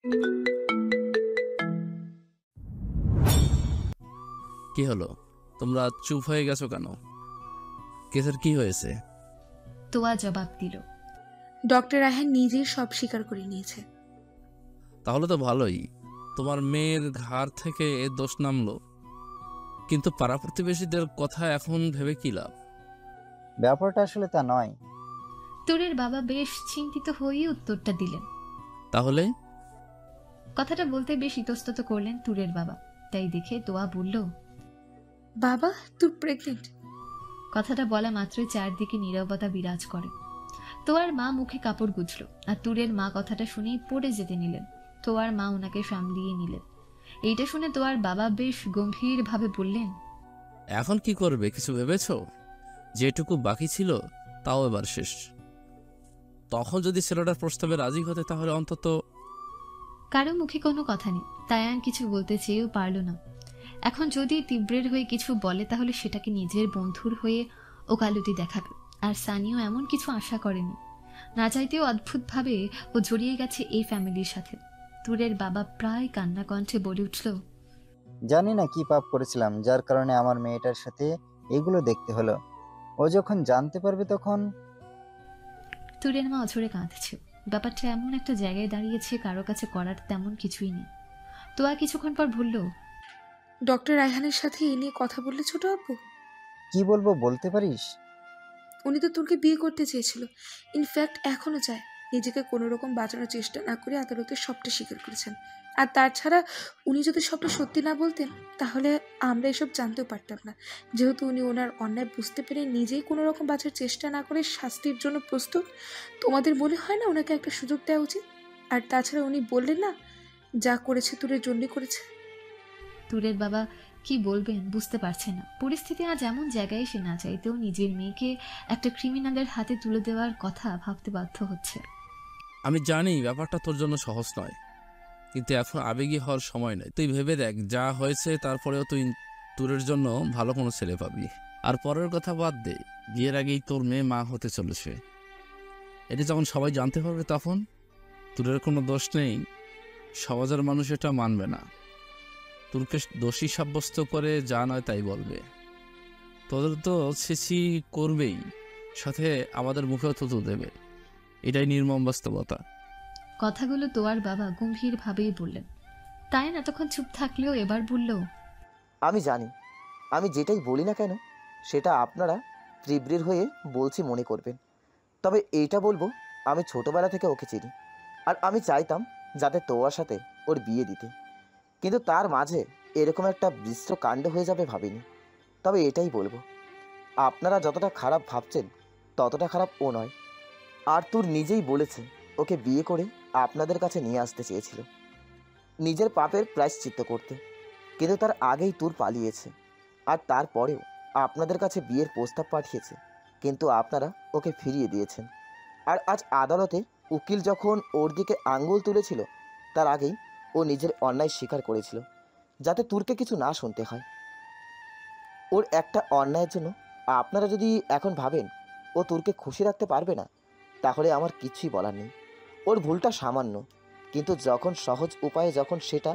কি হলো, তোমরা চুপ হয়ে গেছো কেন? কেসের কি হয়েছে? তোয়া জবাব দিল, ডক্টর রায়হান নিজেই সব স্বীকার করে নিয়েছে। তাহলে তো ভালোই, তোমার মেয়ের ঘাড় থেকে এ দোষ নামলো। কিন্তু পাড়া প্রতিবেশীদের কথা এখন ভেবে কি লাভ? ব্যাপারটা আসলে তা নয়। তুরের বাবা বেশ চিন্তিত হয়েই উত্তরটা দিলেন। তাহলে? কথাটা বলতে বেশ ইতস্তত করলেন তুরের বাবা। তাই দেখে তোয়া বলল, বাবা, তুই প্রেগনেন্ট। কথাটা বলা মাত্রই চারদিকে নীরবতা বিরাজ করে। তোয়ার মা মুখে কাপড় গুছল, আর তুরের মা কথাটা শুনেই পড়ে যেতে নিলেন। তোয়ার মা ওনাকে সামলিয়ে নিলেন। এইটা শুনে তোয়ার বাবা বেশ গম্ভীর ভাবে বললেন, এখন কি করবে কিছু ভেবেছো? যেটুকু বাকি ছিল তাও এবার শেষ। তখন যদি ছেলেটার প্রস্তাবে রাজি হতে তাহলে অন্তত। কারো মুখে কোনো কথা নেই। তায়ান কিছু বলতে চেয়েও পারল না। এখন যদি তীব্রের হয়ে কিছু বলে তাহলে সেটাকে নিজের বন্ধুর হয়ে ওকালতি দেখাবে। আর সানিও এমন কিছু আশা করেনি। না চাইতেও অদ্ভুতভাবে ও জড়িয়ে গেছে এই ফ্যামিলির সাথে। তুরের বাবা প্রায় কান্না কণ্ঠে বলে উঠল, জানি না কি পাপ করেছিলাম যার কারণে আমার মেয়েটার সাথে এগুলো দেখতে হলো। ও যখন জানতে পারবে তখন। তুরের মা অঝরে কাঁদছে। ব্যাপারটা এমন একটা জায়গায় দাঁড়িয়েছে কারো কাছে করার তেমন কিছুই নেই। তোয়া কিছুক্ষণ পর বলল, ডক্টর রায়হানের সাথে এ নিয়ে কথা বললে ছোট আপু? কি বলবো বলতে পারিস? উনি তো তোকে বিয়ে করতে চেয়েছিল, ইনফ্যাক্ট এখনো চায়। নিজেকে কোনো রকম বাঁচানোর চেষ্টা না করে আদালতে সবটা স্বীকার করেছেন। আর তাছাড়া উনি যদি সবটা সত্যি না বলতেন তাহলে আমরা এসব জানতেও পারতাম না। যেহেতু উনি ওনার অন্যায় বুঝতে পেরে নিজেই কোনো রকম বাঁচার চেষ্টা না করে শাস্তির জন্য প্রস্তুত, তোমাদের মনে হয় না ওনাকে একটা সুযোগ দেওয়া উচিত? আর তাছাড়া উনি বললেন না, যা করেছে তোরের জন্যই করেছে। তুরের বাবা কি বলবেন বুঝতে পারছে না। পরিস্থিতি আজ এমন জায়গায় সে না চাইতেও নিজের মেয়েকে একটা ক্রিমিনালের হাতে তুলে দেওয়ার কথা ভাবতে বাধ্য হচ্ছে। আমি জানি ব্যাপারটা তোর জন্য সহজ নয়, কিন্তু এখন আবেগী হওয়ার সময় নেই। তুই ভেবে দেখ যা হয়েছে, তারপরেও তুই তোরের জন্য ভালো কোনো ছেলে পাবি। আর পরের কথা বাদ দে, বিয়ের আগেই তোর মেয়ে মা হতে চলেছে। এটা যখন সবাই জানতে পারবে তখন তোরের কোনো দোষ নেই। সমাজের মানুষ এটা মানবে না। তোরকে দোষী সাব্যস্ত করে যা নয় তাই বলবে। তোদের তো ছিছি করবেই, সাথে আমাদের মুখেও থুতু দেবে। এটাই নির্মম বাস্তবতা। কথাগুলো তোয়ার বাবা গম্ভীর ভাবেই বললেন। তাই এতক্ষণ চুপ থাকলেও এবার বলল, আমি জানি, আমি যেটাই বলি না কেন সেটা আপনারা তীব্রের হয়ে বলছি মনে করবেন। তবে এইটা বলবো, আমি ছোটবেলা থেকে ওকে চিনি। আর আমি চাইতাম যাতে তোয়ার সাথে ওর বিয়ে দিতে, কিন্তু তার মাঝে এরকম একটা বিশ্ব কাণ্ড হয়ে যাবে ভাবিনি। তবে এটাই বলবো, আপনারা যতটা খারাপ ভাবছেন ততটা খারাপ ও নয়। আর তোর নিজেই বলেছে ওকে বিয়ে করে আপনাদের কাছে নিয়ে আসতে চেয়েছিল নিজের পাপের প্রায়শ্চিত্ত করতে, কিন্তু তার আগেই তোর পালিয়েছে। আর তারপরেও আপনাদের কাছে বিয়ের প্রস্তাব পাঠিয়েছে, কিন্তু আপনারা ওকে ফিরিয়ে দিয়েছেন। আর আজ আদালতে উকিল যখন ওর দিকে আঙ্গুল তুলেছিল তার আগেই ও নিজের অন্যায় স্বীকার করেছিল, যাতে তুরকে কিছু না শুনতে হয়। ওর একটা অন্যায়ের জন্য আপনারা যদি এখন ভাবেন ও তুরকে খুশি রাখতে পারবে না, তাহলে আমার কিছুই বলার নেই। ওর ভুলটা সামান্য, কিন্তু যখন সহজ উপায়ে যখন সেটা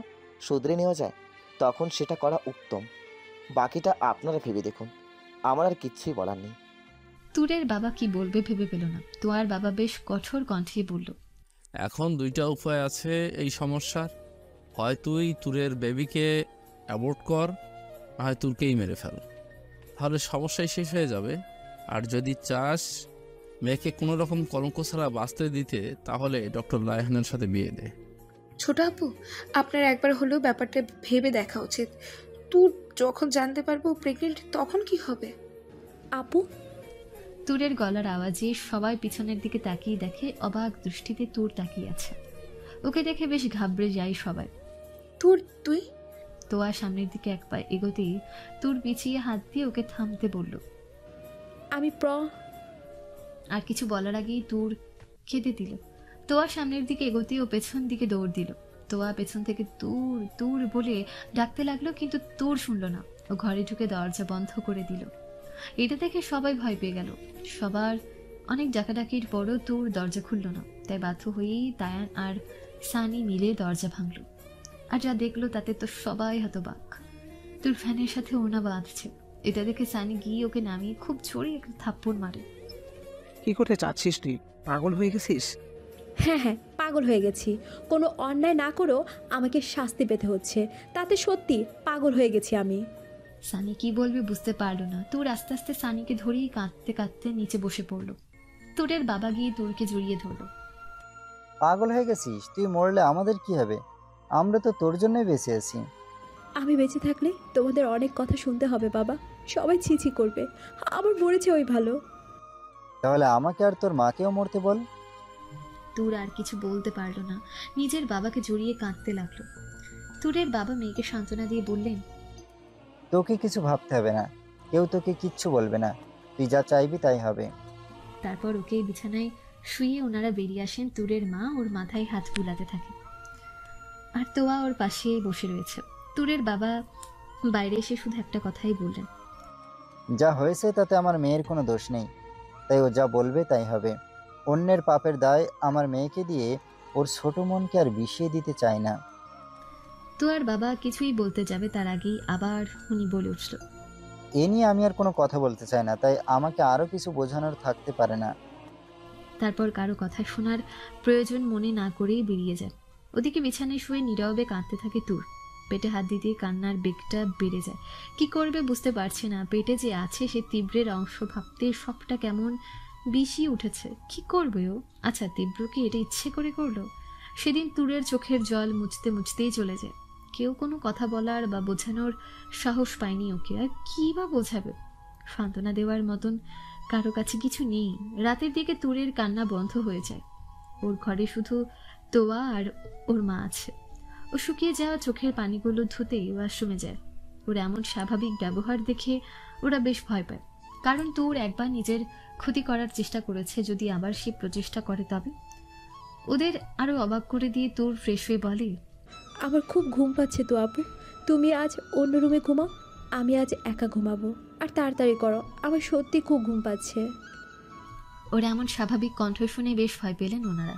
শুধরে নেওয়া যায় তখন সেটা করা উত্তম। বাকিটা আপনারা ভেবে দেখুন, আমার আর কিচ্ছুই বলার নেই। তুরের বাবা কি বলবে ভেবে পেল না। তোয়ার বাবা বেশ কঠোর কণ্ঠে বলল, এখন দুইটা উপায় আছে এই সমস্যার। হয় তুই তোরের বেবিকে অ্যাবর্ট কর, না হয় তোরকেই মেরে ফেল, তাহলে সমস্যাই শেষ হয়ে যাবে। আর যদি চাস মেয়েকে কোনো রকম কলঙ্ক ছাড়া বাঁচতে দিতে, তাহলে ডক্টর রায়হানের সাথে বিয়ে দে। ছোট আপু, আপনার একবার হলেও ব্যাপারটা ভেবে দেখা উচিত। তুই যখন জানতে পারবো প্রেগনেন্ট তখন কি হবে? আপু, তুরের গলার আওয়াজে সবাই পিছনের দিকে তাকিয়ে দেখে অবাক দৃষ্টিতে তুর তাকিয়ে আছে। ওকে দেখে বেশ ঘাবড়ে যায় সবাই। তুই তোয়া সামনের দিকে এক পা এগোতেই তুর পিছিয়ে হাত দিয়ে ওকে থামতে বলল। আমি আর কিছু বলার আগেই তুর কেঁদে দিল। তোয়া সামনের দিকে এগোতেই ও পেছন দিকে দৌড় দিল। তোয়া পেছন থেকে তুর তুর বলে ডাকতে লাগলো, কিন্তু তুর শুনল না। ও ঘরে ঢুকে দরজা বন্ধ করে দিল। এটা দেখে সবাই ভয় পেয়ে গেল। সবার অনেক ডাকাডাকির পরও তুর দরজা খুলল না। তাই বাধ্য হয়েই তায়ান আর সানি মিলে দরজা ভাঙল। আর যা দেখলো তাতে তো সবাই হতবাক। তোর ফ্যানের সাথে ওনা বাঁধছে। এটা দেখে সানি গিয়ে ওকে নামিয়ে খুব জোরে একটা থাপ্পড় মারে। কি করতে চাচ্ছিস তুই? পাগল হয়ে গেছিস? হ্যাঁ হ্যাঁ, পাগল হয়ে গেছি। কোনো অন্যায় না করেও আমাকে শাস্তি পেতে হচ্ছে, তাতে সত্যি পাগল হয়ে গেছি আমি। সানি কি বলবে বুঝতে পারলো না। তোর আস্তে আস্তে সানিকে ধরেই কাঁদতে কাঁদতে নিচে বসে পড়লো। তোরের বাবা গিয়ে তোরকে জড়িয়ে ধরলো। পাগল হয়ে গেছিস? তুই মরলে আমাদের কি হবে? আমরা তো তোর জন্যই বেঁচে আছি। আমি বেঁচে থাকলে তোমাদের অনেক কথা শুনতে হবে বাবা, সবাই ছিছি করবে। আবার মরেছে ওই ভালো। তাহলে আমাকে আর তোর মাকেও মরতে বল। তোর আর কিছু বলতে পারলো না, নিজের বাবাকে জড়িয়ে কাঁদতে লাগলো। তোরের বাবা মেয়েকে সান্ত্বনা দিয়ে বললেন, তোকে কিছু ভাবতে হবে না, কেউ তোকে কিচ্ছু বলবে না, তুই যা চাইবি তাই হবে। তারপর ওকে বিছানায় শুয়ে ওনারা বেরিয়ে আসেন। তুরের মা ওর মাথায় হাত বুলাতে থাকে আর তোয়া ওর পাশে বসে রয়েছে। তুরের বাবা বাইরে এসে শুধু একটা কথাই বললেন, যা হয়েছে তাতে আমার মেয়ের কোনো দোষ নেই, তাই ও যা বলবে তাই হবে। অন্যের পাপের দায় আমার মেয়েকে দিয়ে ওর ছোট মনকে আর বিষিয়ে দিতে চাই না। তোয়ার বাবা কিছুই বলতে যাবে তার আগেই আবার উনি বলে উঠল, এ নিয়ে আমি আর কোনো কথা বলতে চাই না, তাই আমাকে আরও কিছু বোঝানোর থাকতে পারে না। তারপর কারো কথা শোনার প্রয়োজন মনে না করেই বেরিয়ে যায়। ওদিকে বিছানায় শুয়ে নীরবে কাঁদতে থাকে তুর। পেটে হাত দিতে কান্নার বেগটা বেড়ে যায়। কি করবে বুঝতে পারছে না। পেটে যে আছে সে তীব্রের অংশ ভাবতে সবটা কেমন বিষিয়ে উঠেছে। কি করবে ও? আচ্ছা, তীব্র কি এটা ইচ্ছে করে করলো? সেদিন তুরের চোখের জল মুছতে মুছতেই চলে যায়। কেউ কোনো কথা বলার বা বোঝানোর সাহস পায়নি ওকে। আর কি বা বোঝাবে? সান্ত্বনা দেওয়ার মতন কারো কাছে কিছু নেই। রাতের দিকে তুরের কান্না বন্ধ হয়ে যায়। ওর ঘরে শুধু তোয়া আর ওর মা আছে। ও শুকিয়ে যাওয়া চোখের পানিগুলো ধুতেই ওয়াশরুমে যায়। ওর এমন স্বাভাবিক ব্যবহার দেখে ওরা বেশ ভয় পায়। কারণ তোর একবার নিজের ক্ষতি করার চেষ্টা করেছে, যদি আবার সে প্রচেষ্টা করে তবে। ওদের আরো অবাক করে দিয়ে তোর ফ্রেশ হয়ে বলে, আমার খুব ঘুম পাচ্ছে তো আপু, তুমি আজ অন্য রুমে ঘুমাও, আমি আজ একা ঘুমাবো। আর তাড়াতাড়ি করো, আমার সত্যি খুব ঘুম পাচ্ছে। ওর এমন স্বাভাবিক কণ্ঠ শুনে বেশ ভয় পেলেন ওনারা।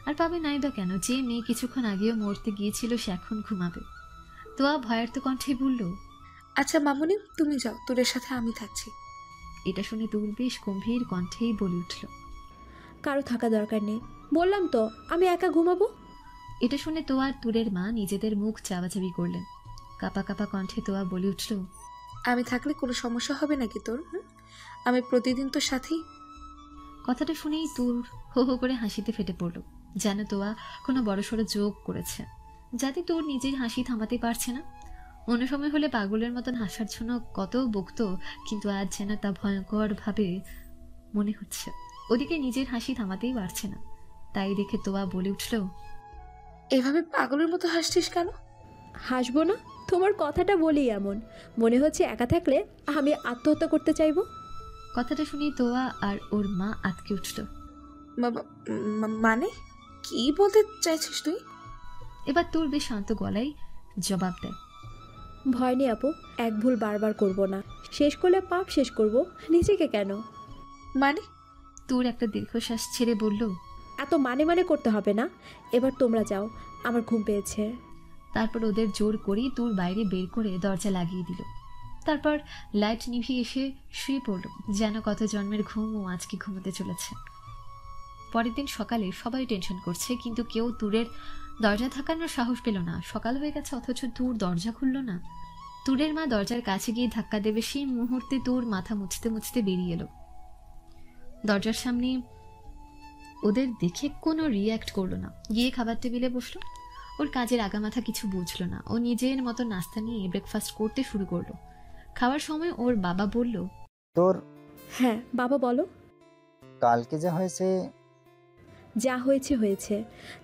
আর পাবে নাই বা কেন? যে মেয়ে কিছুক্ষণ আগেও মরতে গিয়েছিল সে এখন ঘুমাবে। তোয়া ভয়ার্ত কণ্ঠে বলল, আচ্ছা মামুনি, তুমি যাও, তোরের সাথে আমি থাকছি। এটা শুনে তোর বেশ গম্ভীর কণ্ঠেই বলে উঠল, কারো থাকা দরকার নেই, বললাম তো আমি একা ঘুমাবো। এটা শুনে তোয়া আর তুরের মা নিজেদের মুখ চাবাচাবি করলেন। কাপা কাপা কণ্ঠে তোয়া বলে উঠল, আমি থাকলে কোনো সমস্যা হবে নাকি তোর? আমি প্রতিদিন তোর সাথেই। কথাটা শুনেই তুর হো হো করে হাসিতে ফেটে পড়ল, যেন তোয়া কোনো বড়সড় যোগ করেছে, যাতে তোর নিজের হাসি থামাতে পারছে না। অন্য সময় হলে পাগলের মতন হাসার জন্য কত বকত, কিন্তু আজ যেন তা ভয়ঙ্কর ভাবে মনে হচ্ছে। ওদিকে নিজের হাসি থামাতেই পারছে না। তাই দেখে তোয়া বলে উঠল, এভাবে পাগলের মতো হাসছিস কেন? হাসবো না? তোমার কথাটা বলি এমন, মনে হচ্ছে একা থাকলে আমি আত্মহত্যা করতে চাইবো। কথাটা শুনেই তোয়া আর ওর মা আতকে উঠল। মানে কি বলতে চাইছিস তুই? এবার তোর বেশ শান্ত গলায় জবাব দেয়, ভয় নেই আপু, এক ভুল বারবার করব না, শেষ করলে পাপ শেষ করব, নিজেকে কেন। মানে? তোর একটা দীর্ঘশ্বাস ছেড়ে বলল, এত মানে মানে করতে হবে না, এবার তোমরা যাও, আমার ঘুম পেয়েছে। তারপর ওদের জোর করেই তোর বাইরে বের করে দরজা লাগিয়ে দিল। তারপর লাইট নিভিয়ে এসে শুয়ে পড়ল, যেন কত জন্মের ঘুম ও আজকে ঘুমোতে চলেছে। পরের দিন সকালে সবাই টেনশন করছে, কিন্তু কেউ তুরের দরজা থাকানোর সাহস পেল না। সকাল হয়ে গেছে অথচ তুর দরজা খুলল না। তুরের মা দরজার কাছে গিয়ে ধাক্কা দেবে, সেই মুহূর্তে তোর মাথা মুছতে মুছতে বেরিয়ে এলো। দরজার সামনে ওদের দেখে কোনো রিয়্যাক্ট করলো না। গিয়ে খাবার টেবিলে বসলো। ওর কাজের আগামাথা কিছু বুঝলো না। ও নিজের মতো নাস্তা নিয়ে ব্রেকফাস্ট করতে শুরু করলো। খাওয়ার সময় ওর বাবা বলল, তোর হ্যাঁ বাবা বলো। কালকে যা হয়েছে, যা হয়েছে হয়েছে,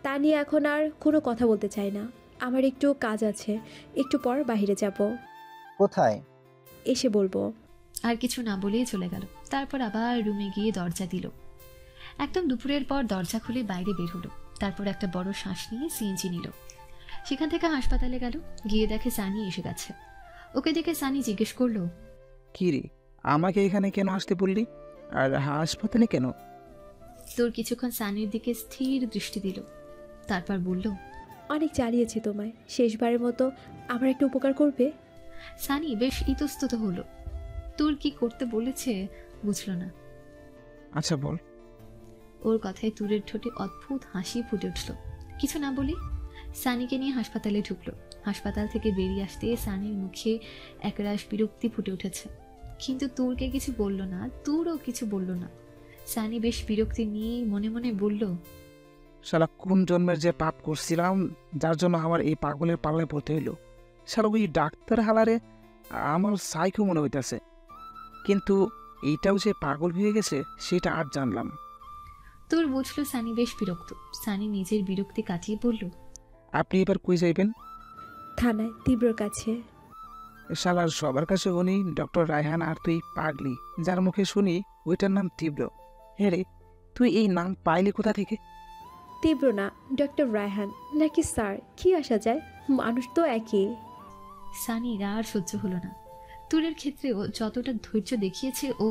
তা নিয়ে এখন আর কোনো কথা বলতে চাই না। আমার একটু কাজ আছে, একটু পর বাইরে যাব, কোথায়? এসে বলবো। আর কিছু না বলেই চলে গেল। তারপর আবার রুমে গিয়ে দরজা দিল। একদম দুপুরের পর দরজা খুলে বাইরে বের হলো। তারপর একটা বড় শ্বাস নিয়ে সিএনজি নিল। সেখান থেকে হাসপাতালে গেল। গিয়ে দেখে সানি এসে গেছে। ওকে দেখে সানি জিজ্ঞেস করলো, কি রে, আমাকে এখানে কেন আসতে বললি? আর হাসপাতালে কেন? তোর কিছুক্ষণ সানির দিকে স্থির দৃষ্টি দিল। তারপর বলল, অনেক জ্বালিয়েছি তোমায়, শেষবারের মতো আমার একটা উপকার করবে? সানি বেশ ইতস্তত হলো। তোর কি করতে বলেছে বুঝল না। আচ্ছা বল। ওর কথায় তুরের ঠোঁটে অদ্ভুত হাসি ফুটে উঠল। কিছু না বলে সানিকে নিয়ে হাসপাতালে ঢুকলো। হাসপাতাল থেকে বেরিয়ে আসতে সানির মুখে একরাশ বিরক্তি ফুটে উঠেছে, কিন্তু তুরকে কিছু বলল না, তুরও কিছু বলল না। সানি বেশ বিরক্তি নিয়ে মনে মনে বলল, শালা কোন জন্মের যে পাপ করছিলাম যার জন্য আমার এই পাগলের পাল্লায় পড়তে হইলো। শালা ওই ডাক্তার হালারে আমার সাইকো মনে হইতেছে, কিন্তু এইটাও যে পাগল হয়ে গেছে সেটা আর জানলাম। তোর বুঝলো সানি বেশ বিরক্ত। সানি নিজের বিরক্তি কাটিয়ে বলল, আপনি এবার কই যাইবেন? থানায়, তীব্রর কাছে। শালার সবার কাছে উনি ডক্টর রায়হান, আর তুই পাগলি যার মুখে শুনি ওইটার নাম তীব্র। হ্যাঁ রে, তুই এই নাম পাইলি কোথা থেকে? তীব্র না, ডক্টর রায়হান নাকি স্যার, কি আসা যায়, মানুষ তো একই। সানির আর সহ্য হলো না। তুরের ক্ষেত্রেও যতটা ধৈর্য দেখিয়েছে ও,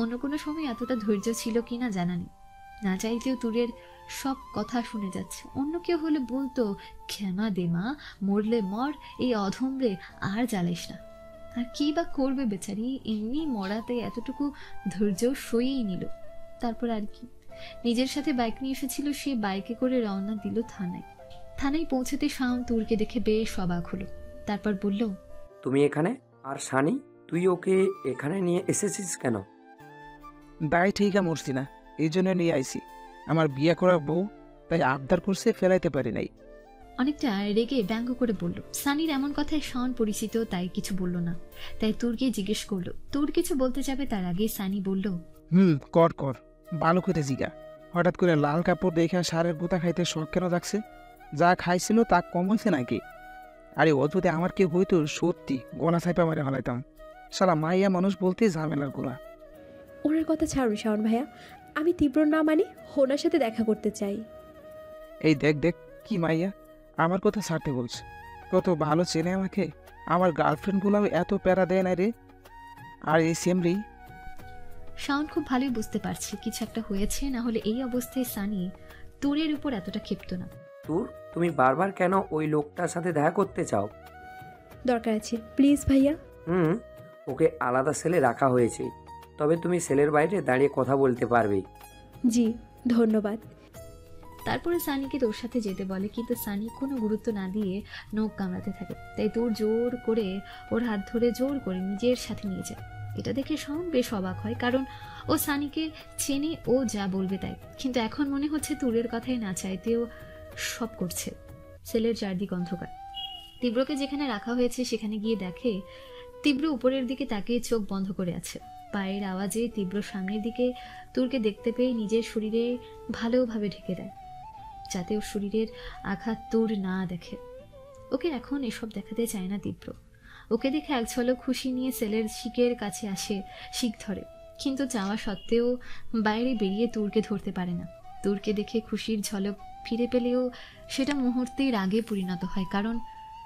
অন্য কোনো সময় এতটা ধৈর্য ছিল কিনা জানা নেই। না চাইতেও তুরের সব কথা শুনে যাচ্ছে। অন্য কেউ হলে বলতো, ক্ষমা দে মা, মরলে মর, এই অধমরে আর জ্বালিস না। আর কি বা করবে বেচারি, এমনি মরাতে এতটুকু ধৈর্য সইয়েই নিল। তারপর আর কি, নিজের সাথে বাইক নিয়ে এসেছিল, সে বাইকে করে রওনা দিল থানায়। থানায় পৌঁছতে শাওন তুরকে দেখে বেশ অবাক হলো। তারপর বলল, তুমি এখানে? আর সানি, তুই ওকে এখানে নিয়ে এসেছিস কেন? দায় ঠিকা মরছি না, এই জন্য নিয়ে আইছি। আমার বিয়ে করা বউ, তাই আবদার করছে, ফেলাইতে পারি নাই। অনেকটা রেগে ব্যঙ্গ করে বলল। সানির এমন কথায় শাওন পরিচিত, তাই কিছু বলল না। তাই তুরকে জিজ্ঞেস করলো। তুর কিছু বলতে যাবে তার আগে সানি বলল, কর কর, ভালো করে জিগা। হঠাৎ করে লাল কাপড় দেখে সারের গোতা খাইতে শখ কেন থাকছে? যা খাইছিল তা কম হয়েছে নাকি? আরে ও যদি আমার কেউ হইতো, সত্যি গলা ছাইপা মারে হলাইতাম। শালা মাইয়া মানুষ বলতে ঝামেলার গোলা। ওনার কথা ছাড়ুন শাওন ভাইয়া, আমি তীব্র না মানে ওনার সাথে দেখা করতে চাই। এই দেখ দেখ, কি মাইয়া আমার কথা ছাড়তে বলছে। কত ভালো চেনে আমাকে, আমার গার্লফ্রেন্ডগুলো এত প্যারা দেয় না রে। আর এই সেমরি। শাওন খুব ভালোই বুঝতে পারছে কিছু একটা হয়েছে, না হলে এই অবস্থায় সানি তুরের উপর এতটা ক্ষিপ্ত না। তোর, তুমি বারবার কেন ওই লোকটার সাথে দেখা করতে চাও? দরকার আছে, প্লিজ ভাইয়া। ওকে আলাদা সেলে রাখা হয়েছে, তবে তুমি সেলের বাইরে দাঁড়িয়ে কথা বলতে পারবে। জি ধন্যবাদ। তারপরে সানিকে তোর সাথে যেতে বলে, কিন্তু সানি কোনো গুরুত্ব না দিয়ে নখ কামড়াতে থাকে। তাই তোর জোর করে ওর হাত ধরে জোর করে নিজের সাথে নিয়ে যায়। এটা দেখে শাওন বেশ অবাক হয়, কারণ ও সানিকে চেনে, ও যা বলবে তাই। কিন্তু এখন মনে হচ্ছে তুরের কথাই না চাইতেও সব করছে। সেলের চারদিক অন্ধকার। তীব্রকে যেখানে রাখা হয়েছে সেখানে গিয়ে দেখে তীব্র উপরের দিকে তাকিয়ে চোখ বন্ধ করে আছে। পায়ের আওয়াজে তীব্র সামনের দিকে তুরকে দেখতে পেয়ে নিজের শরীরে ভালোভাবে ঢেকে দেয়, যাতে ওর শরীরের আঘাত তুর না দেখে। ওকে এখন এসব দেখাতে চায় না তীব্র। ওকে দেখে এক ঝলক খুশি নিয়ে সেলের শিকের কাছে আসে, শিক ধরে, কিন্তু চাওয়া সত্ত্বেও বাইরে বেরিয়ে তুরকে ধরতে পারে না। তুরকে দেখে খুশির ঝলক ফিরে পেলেও সেটা মুহূর্তেই রাগে পরিণত হয়, কারণ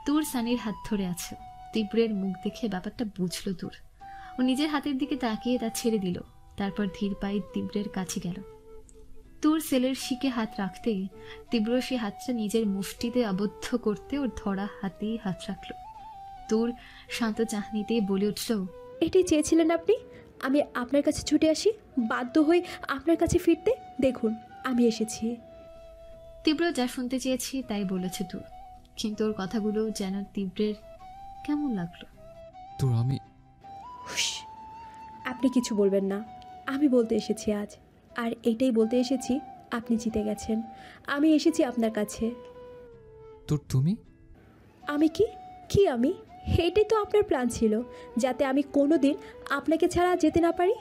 তুর সানির হাত ধরে আছে। তীব্রের মুখ দেখে ব্যাপারটা বুঝলো তুর। ও নিজের হাতের দিকে তাকিয়ে তা ছেড়ে দিল। তারপর ধীর পায়ে তীব্রের কাছে গেল। তুর সেলের শিকে হাত রাখতেই তীব্র সে হাতটা নিজের মুষ্টিতে আবদ্ধ করতে ওর ধরা হাতেই হাত রাখল। তুর শান্ত চাহনিতে বলে উঠল, এটাই চেয়েছিলেন আপনি? আমি আপনার কাছে ছুটে আসি, বাধ্য হয়ে আপনার কাছে ফিরতে। দেখুন আমি এসেছি। তীব্র যা শুনতে চেয়েছি তাই বলেছে তুর, কিন্তু ওর কথাগুলো যেন তীব্রের কেমন লাগলো। তোর আমি হুশ, আপনি কিছু বলবেন না, আমি বলতে এসেছি আজ। আর এইটাই বলতে এসেছি, আপনি জিতে গেছেন। আমি এসেছি আপনার কাছে। তোর তুমি আমি কি কি আমি? এটাই তো আপনার প্ল্যান ছিল, যাতে আমি কোনো দিন আপনাকে ছাড়া যেতে না পারি।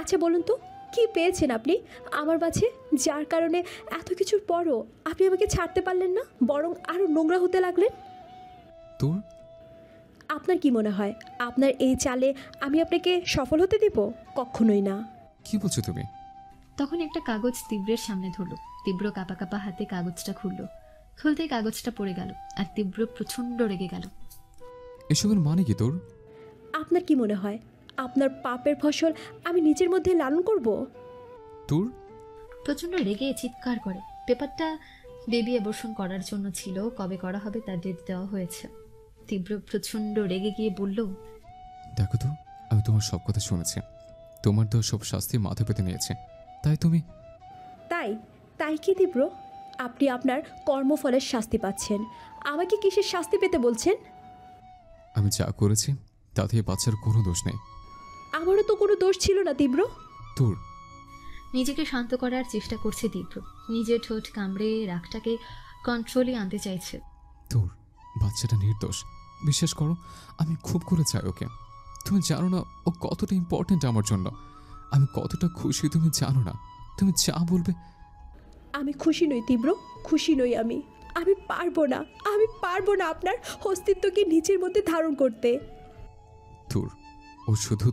আচ্ছা বলুন তো, কি পেয়েছেন আপনি আমার কাছে, যার কারণে এত কিছুর পরও আপনি আমাকে ছাড়তে পারলেন না, বরং আরও নোংরা হতে লাগলেন? তোর আপনার কি মনে হয় আপনার এই চালে আমি আপনাকে সফল হতে দেব? কখনোই না। কি বলছো তুমি? তখন একটা কাগজ তীব্রের সামনে ধরল। তীব্র কাঁপা কাঁপা হাতে কাগজটা খুলল। খুলতেই কাগজটা পড়ে গেল, আর তীব্র প্রচণ্ড রেগে গেল। এসবের মানে কি তোর? আপনার কি মনে হয় আপনার পাপের ফসল আমি নিজের মধ্যে লালন করব? তোর প্রচণ্ড রেগে চিৎকার করে পেপারটা বেবি অ্যাবর্শন করার জন্য ছিল, কবে করা হবে তার ডেট দেওয়া হয়েছে। তীব্র প্রচণ্ড রেগে গিয়ে বলল, দেখো তো, আমি তোমার সব কথা শুনেছি। তোমার দেওয়া সব শাস্তি মাথা পেতে নিয়েছে, তাই তুমি তাই তাই কি তীব্র? আপনি আপনার কর্মফলের শাস্তি পাচ্ছেন, আমাকে কিসের শাস্তি পেতে বলছেন? আমি যা করেছি তাতে এই বাচ্চার কোনো দোষ নেই। আমারও তো কোনো দোষ ছিল না তীব্র। তোর নিজেকে শান্ত করার চেষ্টা করছে তীব্র। নিজের ঠোঁট কামড়ে রাগটাকে কন্ট্রোলে আনতে চাইছে। তোর বাচ্চাটা নির্দোষ, বিশ্বাস করো। আমি খুব করে চাই ওকে। তুমি জানো না ও কতটা ইম্পর্ট্যান্ট আমার জন্য। আমি কতটা খুশি তুমি জানো না। তুমি যা বলবে। আমি খুশি নই তীব্র, খুশি নই আমি। আমি পারবো না, আমি পারবো না আপনার অস্তিত্বকে নিজের মধ্যে ধারণ করতে। তোর ও শুধু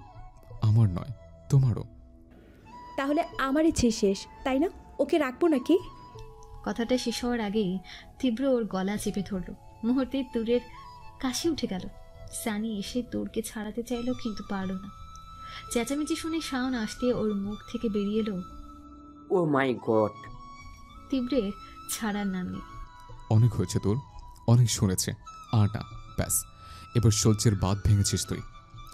আমার নয়, তোমারও। তাহলে আমার ইচ্ছে শেষ, তাই না? ওকে রাখবো নাকি? কথাটা শেষ হওয়ার আগেই তীব্র ওর গলা চেপে ধরল। মুহূর্তে তুরের কাশি উঠে গেল। সানি এসে তুরকে ছাড়াতে চাইল, কিন্তু পারল না। চেঁচামেচি শুনে শাওন আসতে ওর মুখ থেকে বেরিয়ে এলো, ও মাই গড। তীব্রের ছাড়ার নাম নেই। অনেক হয়েছে তোর, অনেক শুনেছে। আর না, ব্যাস। এবার সহ্যের বাঁধ ভেঙেছিস তুই।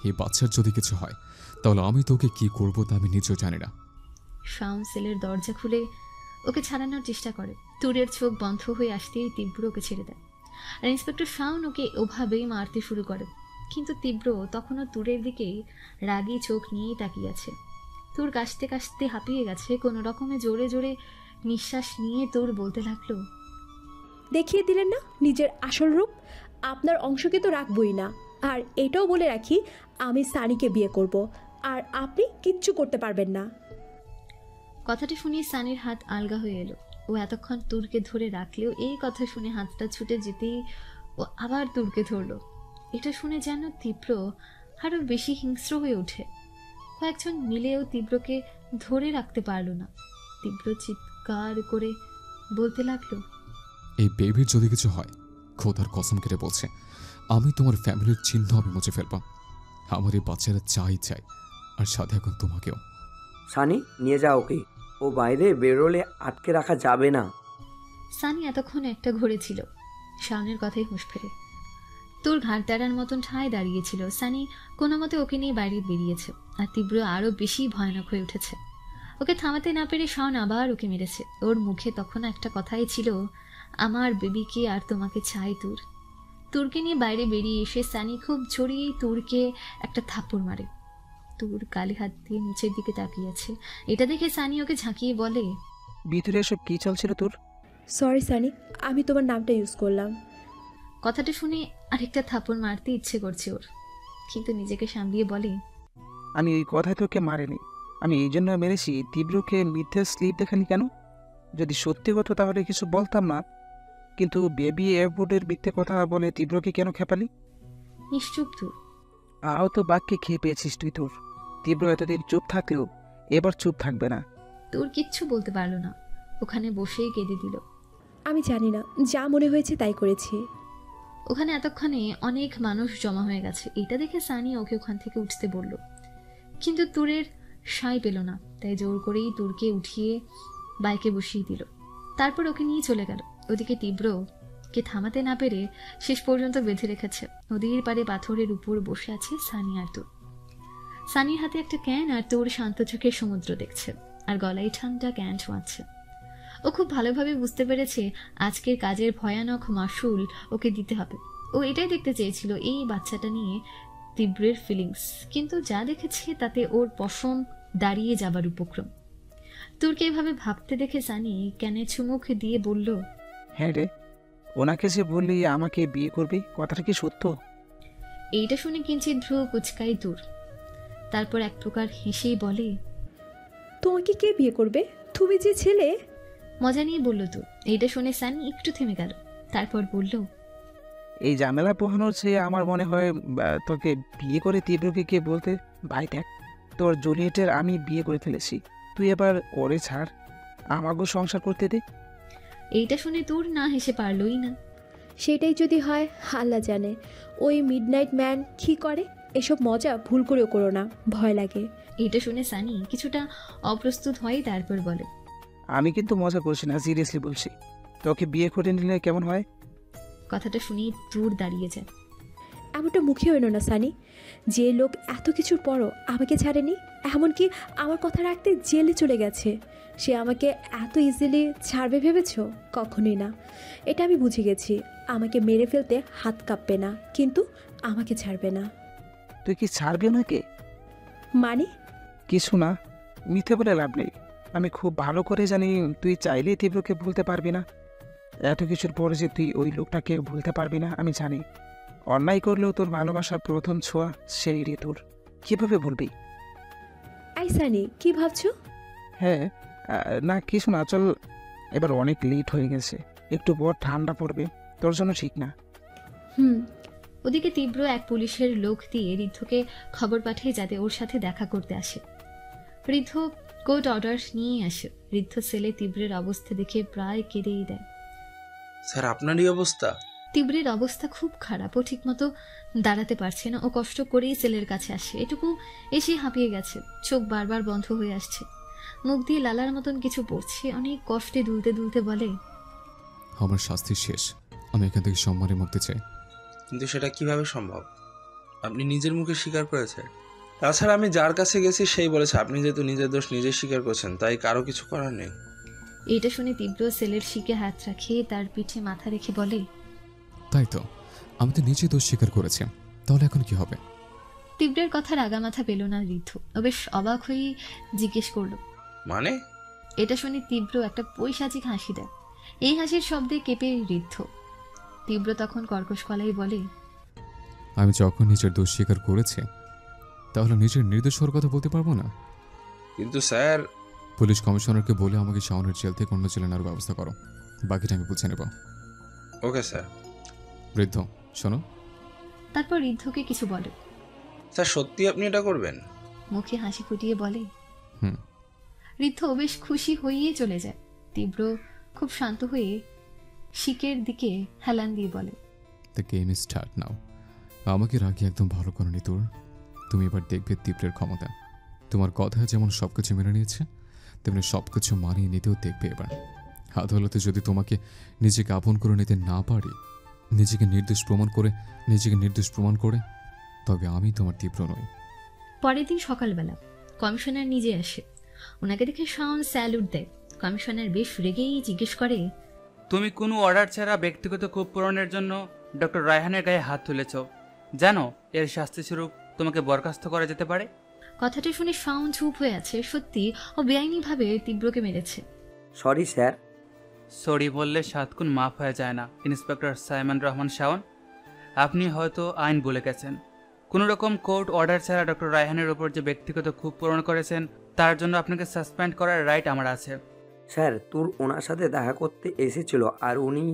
এই বাচ্চার যদি কিছু হয় তাহলে আমি তোকে কি করবো তা আমি নিজেও জানি না। শাওন সেলের দরজা খুলে ওকে ছাড়ানোর চেষ্টা করে। তুরের চোখ বন্ধ হয়ে আসতেই তীব্র ওকে ছেড়ে দেয়। আর ইন্সপেক্টর শাওন ওকে ওভাবেই মারতে শুরু করে। কিন্তু তীব্র তখনও তুরের দিকেই রাগী চোখ নিয়েই তাকিয়ে আছে। তুর কাশতে কাশতে হাঁপিয়ে গেছে। কোনো রকমে জোরে জোরে নিঃশ্বাস নিয়ে তুর বলতে লাগলো, দেখিয়ে দিলেন না নিজের আসল রূপ। আপনার অংশকে তো রাখবই না। আর এটাও বলে রাখি, আমি সানিকে বিয়ে করব, আর আপনি কিচ্ছু করতে পারবেন না। কথাটা শুনে সানির হাত আলগা হয়ে এলো। ও এতক্ষণ তুরকে ধরে রাখলেও এই কথা শুনে হাতটা ছুটে যেতেই ও আবার তুরকে ধরলো। এটা শুনে যেন তীব্র আরো বেশি হিংস্র হয়ে ওঠে। কয়েকজন মিলেও তীব্রকে ধরে রাখতে পারলো না। তীব্র চিৎকার করে বলতে লাগলো, এই বেবির যদি কিছু হয়, খোদার কসম কেটে বলছে আমি তোমার ফ্যামিলির চিহ্ন আমি মুছে ফেলবো। আমার এই বাচ্চারা চাই চাই, আর সাথে এখন তোমাকেও। সানি, নিয়ে যা ওকে। ও বাইরে বেরোলে আটকে রাখা যাবে না। সানি এতক্ষণ একটা ঘরে ছিল। শাওনের কথাই হুঁশ ফেরে। তোর ঘাট দাঁড়ার মতন ঠায় দাঁড়িয়েছিল। সানি কোনো মতে ওকে নিয়ে বাইরে বেরিয়েছে। আর তীব্র আরো বেশি ভয়ানক হয়ে উঠেছে। ওকে থামাতে না পেরে শাওন আবার ওকে মেরেছে। ওর মুখে তখন একটা কথাই ছিল, আমার বেবিকে আর তোমাকে চাই তুর। তুরকে নিয়ে বাইরে বেরিয়ে এসে সানি খুব জড়িয়েই তুরকে একটা থাপ্পড় মারে। তুর কালি হাত দিয়ে নিচের দিকে তাকিয়ে আছে। এটা দেখে সানি ওকে ঝাঁকিয়ে বলে, ভিতরে এসব কি চলছিল তোর? সরি সানি, আমি তোমার নামটা ইউজ করলাম। কথাটা শুনে আরেকটা থাপ্পড় মারতে ইচ্ছে করছে ওর, কিন্তু নিজেকে সামলিয়ে বলে, আমি ওই কথায় তোকে মারিনি। আমি এই জন্য মেরেছি তীব্রকে মিথ্যে স্লিপ দেখানি কেন? যদি সত্যি হতো তাহলে কিছু বলতাম না, কিন্তু বেবি এয়ারপোর্টের মিথ্যে কথা বলে তীব্রকে কেন খেপালি? নিশ্চুপ তুর। আহত বাক্যে খেয়ে পেয়েছিস তুই তোর। তীব্র এতদিন চুপ থাকলেও এবার চুপ থাকবে না। তোর কিচ্ছু বলতে পারলো না, ওখানে বসেই কেঁদে দিল। আমি জানি না, যা মনে হয়েছে তাই করেছি। ওখানে এতক্ষণে অনেক মানুষ জমা হয়ে গেছে। এটা দেখে সানি ওকে ওখান থেকে উঠতে বলল, কিন্তু তুরের সাই পেল না। তাই জোর করেই তুরকে উঠিয়ে বাইকে বসিয়ে দিল। তারপর ওকে নিয়ে চলে গেল। ওদিকে তীব্রকে থামাতে না পেরে শেষ পর্যন্ত বেঁধে রেখেছে। নদীর পাড়ে পাথরের উপর বসে আছে সানি আর তুর। সানির হাতে একটা ক্যান, আর তোর শান্ত চোখে সমুদ্র দেখছে, আর গলায় ঠান্ডা ক্যান ছোঁয়াচ্ছে। ও খুব ভালোভাবে বুঝতে পেরেছে আজকের কাজের ভয়ানক মাসুল ওকে দিতে হবে। ও এটাই দেখতে চেয়েছিল, এই বাচ্চাটা নিয়ে তীব্রের ফিলিংস। কিন্তু যা দেখেছে তাতে ওর পশম দাঁড়িয়ে যাবার উপক্রম। তোরকে এভাবে ভাবতে দেখে সানি ক্যানে চুমুক দিয়ে বলল, হ্যাঁ রে, ওনাকে যে বললি আমাকে বিয়ে করবি, কথাটা কি সত্য? এইটা শুনে কিঞ্চিত ভ্রু কুচকাই তোর। তারপর এক প্রকার হেসেই বলে, তোমাকে কে বিয়ে করবে? তুমি যে ছেলে। মজা নিয়ে বলল তোর। এইটা শুনে সানি একটু থেমে গেল। তারপর বলল, এই ঝামেলা পোহানোর চেয়ে আমার মনে হয় তোকে বিয়ে করে তীব্রকে কে বলতে, ভাই দেখ, তোর জুলিয়েটের আমি বিয়ে করে ফেলেছি, তুই এবার ওরে ছাড়, আমাকেও সংসার করতে দে। এইটা শুনে তোর না হেসে পারলই না। সেটাই যদি হয়, আল্লাহ জানে ওই মিডনাইট ম্যান কী করে। এসব মজা ভুল করেও করো না, ভয় লাগে। এইটা শুনে সানি কিছুটা অপ্রস্তুত হয়। তারপর বলে, আমি কিন্তু মজা করছি না, সিরিয়াসলি বলছি। তোকে বিয়ে করে নিলে কেমন হয়? কথাটা শুনেই দূর দাঁড়িয়ে যায়। এমনটা মুখে হইল না সানি। যে লোক এত কিছুর পরও আমাকে ছাড়েনি, এমনকি আমার কথা রাখতে জেলে চলে গেছে, সে আমাকে এত ইজিলি ছাড়বে ভেবেছ? কখনোই না। এটা আমি বুঝে গেছি। আমাকে মেরে ফেলতে হাত কাঁপবে না, কিন্তু আমাকে ছাড়বে না। তুই কি ছাড়বি ওনাকে? মানে? কিছু না, মিথ্যে বলে লাভ নেই। আমি খুব ভালো করে জানি তুই চাইলেই তীব্রকে ভুলতে পারবি না। এত কিছুর পরে যে তুই ওই লোকটাকে ভুলতে পারবি না আমি জানি। অন্যায় করলেও তোর ভালোবাসার প্রথম ছোঁয়া সেই ঋতুর, কীভাবে বলবি? আই সানি, কি ভাবছো? হ্যাঁ, না কিছু না, চল। এবার অনেক লেট হয়ে গেছে, একটু পর ঠান্ডা পড়বে, তোর জন্য ঠিক না। ওদিকে তীব্র এক পুলিশের লোক দিয়ে ঋদ্ধকে খবর পাঠিয়ে যাতে ওর সাথে দেখা করতে আসে। ঋদ্ধ কোর্ট অর্ডার নিয়ে আসে। ঋদ্ধ সেলে তীব্রের অবস্থা দেখে প্রায় কেঁদেই দেয়। স্যার, আপনারই অবস্থা? তীব্রের অবস্থা খুব খারাপ। ও ঠিকমতো দাঁড়াতে পারছে না। ও কষ্ট করেই সেলের কাছে আসে। এটুকু এসে হাঁপিয়ে গেছে। চোখ বারবার বন্ধ হয়ে আসছে। মুখ দিয়ে লালার মতন কিছু পড়ছে। অনেক কষ্টে দুলতে দুলতে বলে, আমার শাস্তি শেষ, আমি এখান থেকে সম্মানে মুক্তি চাই। কিন্তু সেটা কিভাবে সম্ভব? আপনি নিজের মুখে স্বীকার করেছেন। তাছাড়া আমি যার কাছে গেছি সেই বলেছে আপনি যেহেতু নিজের দোষ নিজে স্বীকার করছেন, তাই কারো কিছু করার নেই। এটা শুনে তীব্র সেলের শিকে হাত রাখে তার পিঠে মাথা রেখে বলে, তাই তো, আমি তো নিজে দোষ স্বীকার করেছি, তাহলে এখন কি হবে? তীব্রের কথার আগামাথা পেল না ঋদ্ধ। ও বেশ অবাক হয়ে জিজ্ঞেস করলো, মানে? এটা শুনে তীব্র একটা পৈশাচিক হাসি দেয়। এই হাসির শব্দে কেঁপে ঋদ্ধ। তীব্র তখন কর্কশ গলায় বলে, আমি যখন নিজের দোষ স্বীকার করেছি, তাহলে নিজের নির্দোষ হওয়ার কথা বলতে পারবো না? কিন্তু স্যার, পুলিশ কমিশনারকে বলে আমাকে শাওনের জেল থেকে অন্য জেলে নেওয়ার ব্যবস্থা করো, বাকিটা আমি বুঝে নেব। Okay sir. বৃদ্ধ, শোনো। তারপর ঋদ্ধকে কিছু বলে। স্যার, সত্যি আপনি এটা করবেন? মুখে হাসি ফুটিয়ে বলে। হুম। ঋদ্ধ বেশ খুশি হয়েই চলে যায়। তীব্র খুব শান্ত হয়ে শিকের দিকে হেলান দিয়ে বলে, the game is start now. আমাকে রাখি একদম ভালো করনি তোর। তুমি এবার দেখবে তীব্রের ক্ষমতা। তোমার কথা যেমন সবকিছু মেনে নিয়েছে, তেমনি সবকিছু মানিয়ে নিতেও দেখবে এবার। আদালতে যদি তোমাকে নিজেকে আপন করে নিতে না পারি, নিজেকে নির্দোষ প্রমাণ করে, তবে আমি তোমার তীব্র নই। পরের দিন সকালবেলা কমিশনার নিজে আসে। ওনাকে দেখে শাওন স্যালুট দেয়। কমিশনার বেশ রেগেই জিজ্ঞেস করে, তুমি কোনো অর্ডার ছাড়া ব্যক্তিগত ক্ষোভ পূরণের জন্য ডক্টর রায়হানের গায়ে হাত তুলেছ, জানো এর শাস্তিস্বরূপ তোমাকে বরখাস্ত করা যেতে পারে? কথাটা শুনে শাওন চুপ হয়ে আছে। সত্যি ও বেআইনিভাবে তীব্রকে মেরেছে। Sorry sir. সরি বললে 7 গুণ মাফ হয়ে যায় না ইন্সপেক্টর সাইমন রহমান শাওন। আপনি হয়তো আইন ভুলে গেছেন। কোনো রকম কোর্ট অর্ডার ছাড়া ডক্টর রায়হানের ওপর যে ব্যক্তিগত ক্ষোভ পূরণ করেছেন, তার জন্য আপনাকে সাসপেন্ড করার রাইট আমার আছে। স্যার, তোর ওনার সাথে দেখা করতে এসেছিল আর উনি...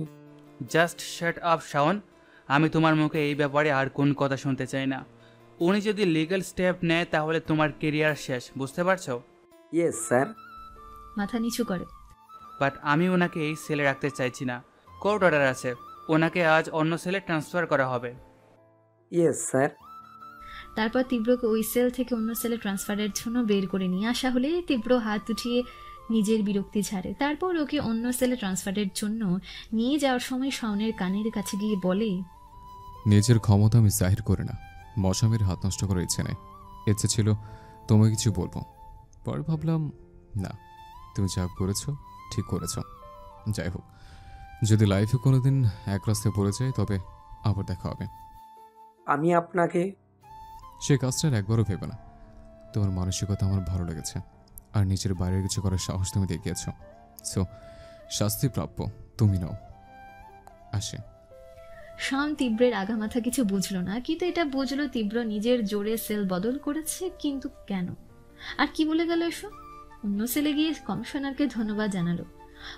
জাস্ট শাট আপ শাওন। আমি তোমার মুখে এই ব্যাপারে আর কোন কথা শুনতে চাই না। উনি যদি লিগ্যাল স্টেপ নেয় তাহলে তোমার কেরিয়ার শেষ, বুঝতে পারছো? Yes sir. মাথা নিচু করে। বাট আমি ওনাকে এই সেলে রাখতে চাইছি না। কোর্ট অর্ডার আছে, ওনাকে আজ অন্য সেলে ট্রান্সফার করা হবে। Yes sir. তারপর তীব্রকে ওই সেল থেকে অন্য সেলে ট্রান্সফারের জন্য বের করে নিয়ে আসা হলে তীব্র হাত উঠিয়ে নিজের বিরক্তি ঝাড়ে। তারপর ওকে অন্য সেলে ট্রান্সফারের জন্য নিয়ে যাওয়ার সময় শাওনের কানের কাছে গিয়ে বলে, নিজের ক্ষমতা আমি জাহির করে না, মশামের হাত নষ্ট করার ইচ্ছে নেই। ইচ্ছে ছিল তোমাকে কিছু বলবো, পরে ভাবলাম না, তুমি যা করেছো ঠিক করেছো। যাই হোক, যদি লাইফে কোনোদিন এক রাস্তায় পড়ে যায় তবে আবার দেখা হবে। আমি আপনাকে... সে কাজটার একবারও ভেবে না। তোমার মানসিকতা আমার ভালো লেগেছে, আর নিজের বাইরের কিছু করার সাহস তুমি দেখিয়েছ। সো শাস্তি প্রাপ্য তুমি নাও। আসে। শাওন তীব্রের আগামাথা কিছু বুঝলো না, কিন্তু এটা বুঝলো তীব্র নিজের জোরে সেল বদল করেছে। কিন্তু কেন আর কি বলে গেল এসব? অন্য সেলে গিয়ে কমিশনারকে ধন্যবাদ জানালো।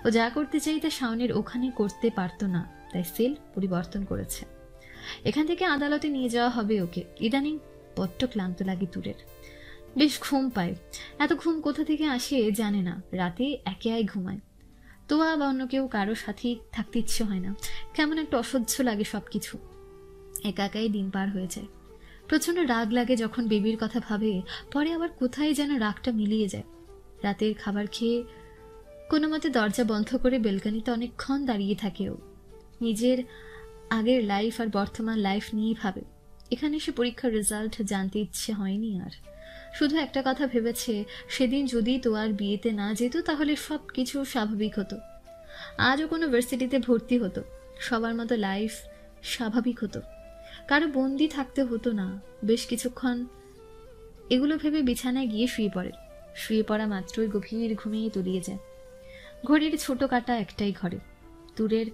ও যা করতে চাইতে শাওনের ওখানে করতে পারতো না, তাই সেল পরিবর্তন করেছে। এখান থেকে আদালতে নিয়ে যাওয়া হবে ওকে। ইদানিং বড্ড ক্লান্ত লাগে তুরের, বেশ ঘুম পায়। এত ঘুম কোথা থেকে আসে জানে না। রাতে একেই ঘুমায়। তোয়া বা অন্য কেউ কারো সাথে থাকতে ইচ্ছে হয় না। কেমন একটা অসহ্য লাগে সবকিছু। একা একাই দিন পার হয়ে যায়। প্রচন্ড রাগ লাগে যখন বেবির কথা ভাবে। পরে আবার কোথায় যেন রাগটা মিলিয়ে যায়। রাতের খাবার খেয়ে কোনো মতে দরজা বন্ধ করে বেলকানিতে অনেকক্ষণ দাঁড়িয়ে থাকে ও। নিজের আগের লাইফ আর বর্তমান লাইফ নিয়েই ভাবে। এখানে এসে পরীক্ষার রেজাল্ট জানতে ইচ্ছে হয়নি আর। শুধু একটা কথা ভেবেছে, সেদিন যদি তোয়ার বিয়েতে না যেত তাহলে সব কিছু স্বাভাবিক হতো। আজও কোনো ভার্সিটিতে ভর্তি হতো, সবার মতো লাইফ স্বাভাবিক হতো, কারো বন্দি থাকতে হতো না। বেশ কিছুক্ষণ এগুলো ভেবে বিছানায় গিয়ে শুয়ে পড়ে। শুয়ে পড়া মাত্রই গভীর ঘুমিয়ে তলিয়ে যায়। ঘড়ির ছোট কাটা একটাই ঘরে। তুরের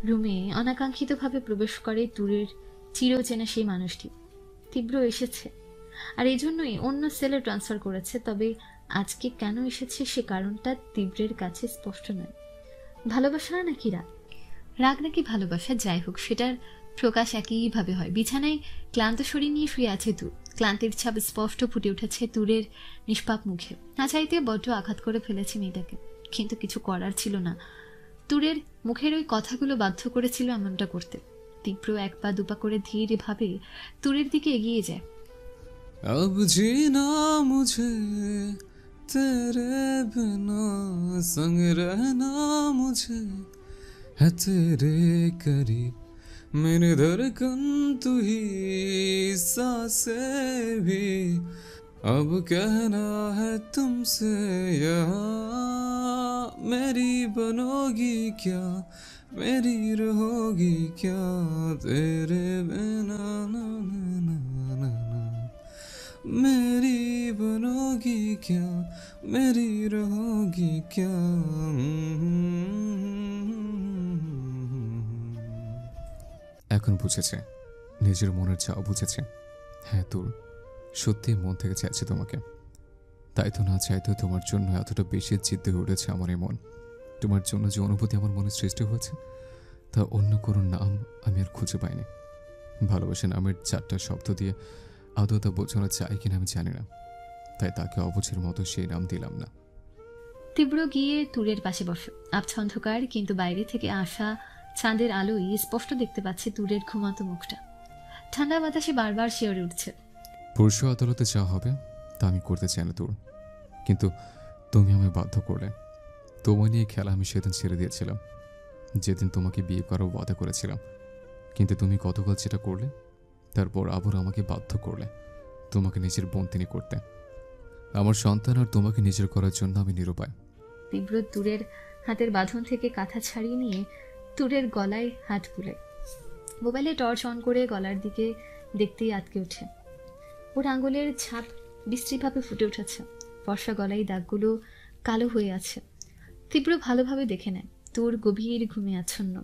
রুমে অনাকাঙ্ক্ষিতভাবে প্রবেশ করে তুরের চিরচেনা সেই মানুষটি। তীব্র এসেছে, আর এই জন্যই অন্য সেলে ট্রান্সফার করেছে। তবে আজকে কেন এসেছে সে কারণটা তীব্রের কাছে স্পষ্ট নয়। ভালোবাসা নাকি রাগ? রাগ নাকি ভালোবাসা, যাই হোক সেটার প্রকাশ একইভাবে হয়। বিছানায় ক্লান্ত শরীর নিয়ে শুয়ে আছে তুর। ক্লান্তির ছাপ স্পষ্ট ফুটে উঠেছে তুরের নিষ্পাপ মুখে। না চাইতে বড্ড আঘাত করে ফেলেছে মেয়েটাকে, কিন্তু কিছু করার ছিল না। তুরের মুখের ওই কথাগুলো বাধ্য করেছিল এমনটা করতে। তীব্র এক পা দুপা করে ধীরে ভাবে তুরের দিকে এগিয়ে যায়। अब जीना मुझे तेरे बिना, संग रहना मुझे है तेरे करीब, मेरे धड़कन तू ही सांसें भी, अब कहना है तुमसे यहाँ, मेरी बनोगी क्या, मेरी रहोगी क्या, तेरे बिना ना ना ना ना ना, मेरी बनोगी क्या, मेरी रहोगी क्या। এখন বুঝেছে, নিজের মনের চাও বুঝেছে। হ্যাঁ তোর সত্যি মন থেকে চাইছে তোমাকে, তাই তো না চাইতেও তোমার জন্য এতটা বেশি জিদ্দে উঠেছে আমার এই মন। তোমার জন্য যে অনুভূতি আমার মনে সৃষ্টি হয়েছে তা অন্য কোনো নাম আমি আর খুঁজে পাইনি। ভালোবাসা নামের 4টা শব্দ দিয়ে আদৌ তা বোঝানো চাই কিনা আমি জানি না, তাই তাকে অবুঝের মতো সেই নাম দিলাম না। তীব্র গিয়ে তুরের পাশে বসে। আবছা অন্ধকার, কিন্তু বাইরে থেকে আসা চাঁদের আলোয় স্পষ্ট দেখতে পাচ্ছে তুরের ঘুমাতো মুখটা। ঠান্ডা বাতাসে বারবার শিওরে উঠছে। পরশু আদালতে যা হবে তা আমি করতে চাই না তোর, কিন্তু তুমি আমায় বাধ্য করলে। তোমায় নিয়ে খেলা আমি সেদিন ছেড়ে দিয়েছিলাম, যেদিন তোমাকে বিয়ে করার ওয়াদা করেছিলাম। কিন্তু তুমি গতকাল যেটা করলে, তারপর আবার আমাকে বাধ্য করলে তোমাকে নিজের বন্দিনী করতে। আমার সন্তান আর তোমাকে নিজের করার জন্য আমি নিরুপায়। তীব্র তুরের হাতের বাঁধন থেকে কাঁথা ছাড়িয়ে নিয়ে তুরের গলায় হাত বুলায়। মোবাইলে টর্চ অন করে গলার দিকে দেখতেই আটকে ওঠে। ওর আঙুলের ছাপ বিশ্রীভাবে ফুটে উঠেছে। ফর্সা গলায় দাগগুলো কালো হয়ে আছে। তীব্র ভালোভাবে দেখে নেয় তুর গভীর ঘুমে আচ্ছন্ন,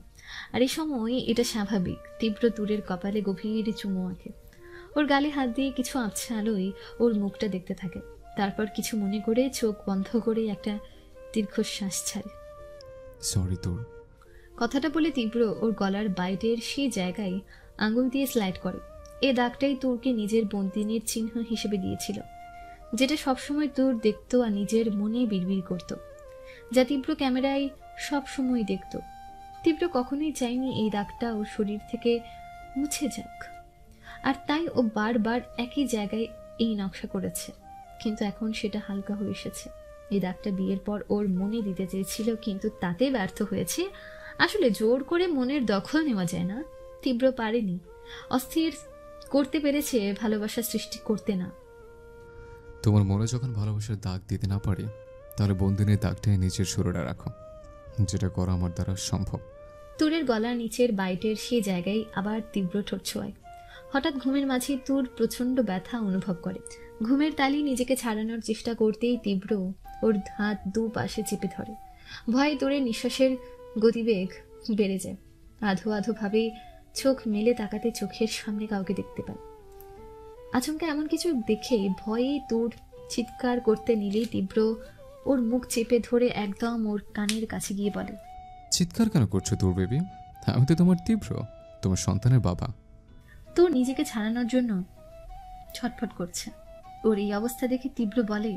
আর এই সময় এটা স্বাভাবিক। তীব্র তুরের কপালে গভীর চুমু আঁকে। ওর গালে হাত দিয়ে কিছু আবছা আলোয় ওর মুখটা দেখতে থাকে। তারপর কিছু মনে করে চোখ বন্ধ করে একটা দীর্ঘশ্বাস ছাড়ে। সরি তোর। কথাটা বলে তীব্র ওর গলার বাইরের সেই জায়গায় আঙুল দিয়ে স্লাইড করে। এ দাগটাই তুরকে নিজের বন্দিনীর চিহ্ন হিসেবে দিয়েছিল, যেটা সবসময় তুর দেখত আর নিজের মনে বিড়বিড় করত, যা তীব্র ক্যামেরায় সবসময় দেখত। তীব্র কখনোই চায়নি এই দাগটা ওর শরীর থেকে মুছে যাক, আর তাই ও বারবার একই জায়গায় এই নকশা করেছে। কিন্তু এখন সেটা হালকা হয়ে এসেছে। এই দাগটা বিয়ের পর ওর মনে দিতে চেয়েছিল, কিন্তু তাতে ব্যর্থ হয়েছে। আসলে জোর করে মনের দখল নেওয়া যায় না। তীব্র পারেনি, অস্থির করতে পেরেছে, ভালোবাসা সৃষ্টি করতে না। তোমার মনে যখন ভালোবাসার দাগ দিতে না পারি, তাহলে বন্দিনীর দাগটাই নিজের শরীরে রাখো, যেটা করা আমার দ্বারা সম্ভব। তুরের গলার নিচের বাইটের সেই জায়গায় আবার তীব্র ঠোঁট ছোঁয়ায়। হঠাৎ ঘুমের মাঝে তুর প্রচন্ড ব্যথা অনুভব করে। ঘুমের তালি নিজেকে ছাড়ানোর চেষ্টা করতেই তীব্র ওর হাত দুপাশে চেপে ধরে। ভয়ে তুরের নিঃশ্বাসের গতিবেগ বেড়ে যায়। আধো আধো ভাবে চোখ মেলে তাকাতে চোখের সামনে কাউকে দেখতে পায়। আচমকা এমন কিছু দেখে ভয়ে তুর চিৎকার করতে নিলেই তীব্র ওর মুখ চেপে ধরে একদম ওর কানের কাছে গিয়ে বলে, চিৎকার কেন করছো তোর বেবি? আমি তো তোমার তীব্র, তোমার সন্তানের বাবা। তোর নিজেকে ছাড়ানোর জন্য ছটফট করছে। ওর এই অবস্থা দেখে তীব্র বলে,